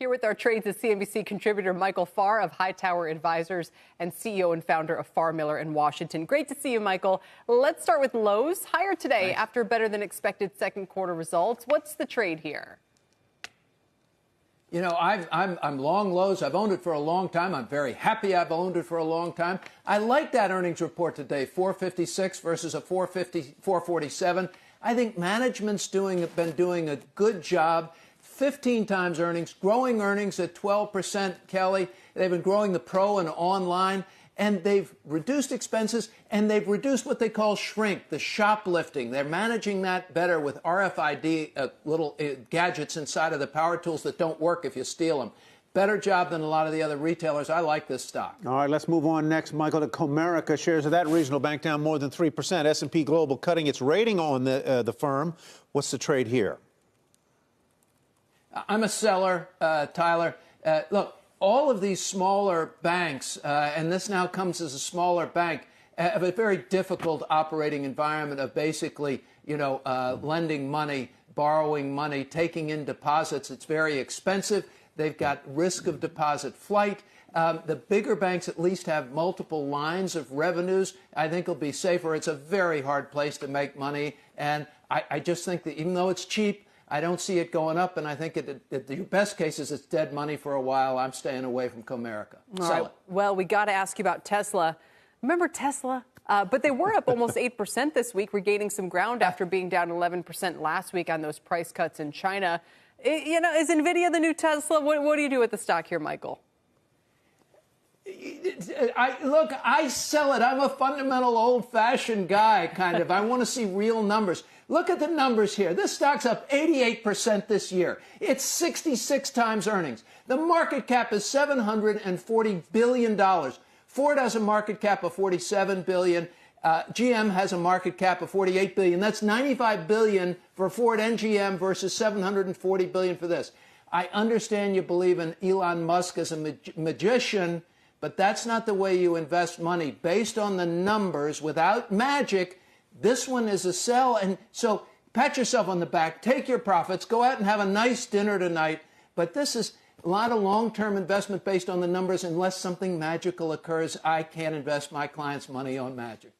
Here with our trades is CNBC contributor Michael Farr of Hightower Advisors and CEO and founder of Farr Miller in Washington. Great to see you, Michael. Let's start with Lowe's. Higher today after better than expected second quarter results. What's the trade here? You know, I'm long Lowe's. I've owned it for a long time. I'm very happy I've owned it for a long time. I like that earnings report today, 456 versus a 447. I think management's been doing a good job. 15 times earnings, growing earnings at 12%, Kelly. They've been growing the pro and online, and they've reduced expenses, and they've reduced what they call shrink, the shoplifting. They're managing that better with RFID little gadgets inside of the power tools that don't work if you steal them. Better job than a lot of the other retailers. I like this stock. All right, let's move on next, Michael, to Comerica. Shares of that regional bank down more than 3%. S&P Global cutting its rating on the firm. What's the trade here? I'm a seller, Tyler. Look, all of these smaller banks, and this now comes as a smaller bank, have a very difficult operating environment of basically, lending money, borrowing money, taking in deposits. It's very expensive. They've got risk of deposit flight. The bigger banks at least have multiple lines of revenues. I think it'll be safer. It's a very hard place to make money. And I just think that even though it's cheap, I don't see it going up, and I think the best case is it's dead money for a while. I'm staying away from Comerica. Sell it. Well, we got to ask you about Tesla. Remember Tesla? But they were up almost 8% this week, regaining some ground after being down 11% last week on those price cuts in China. Is NVIDIA the new Tesla? What do you do with the stock here, Michael? Look, I sell it. I'm a fundamental old-fashioned guy, kind of. I want to see real numbers. Look at the numbers here. This stock's up 88% this year. It's 66 times earnings. The market cap is $740 billion. Ford has a market cap of $47 billion. GM has a market cap of $48 billion. That's $95 billion for Ford and GM versus $740 billion for this. I understand you believe in Elon Musk as a magician, but that's not the way you invest money. Based on the numbers, without magic, this one is a sell. And so pat yourself on the back, take your profits, go out and have a nice dinner tonight. But this is a lot of long-term investment based on the numbers. Unless something magical occurs, I can't invest my clients' money on magic.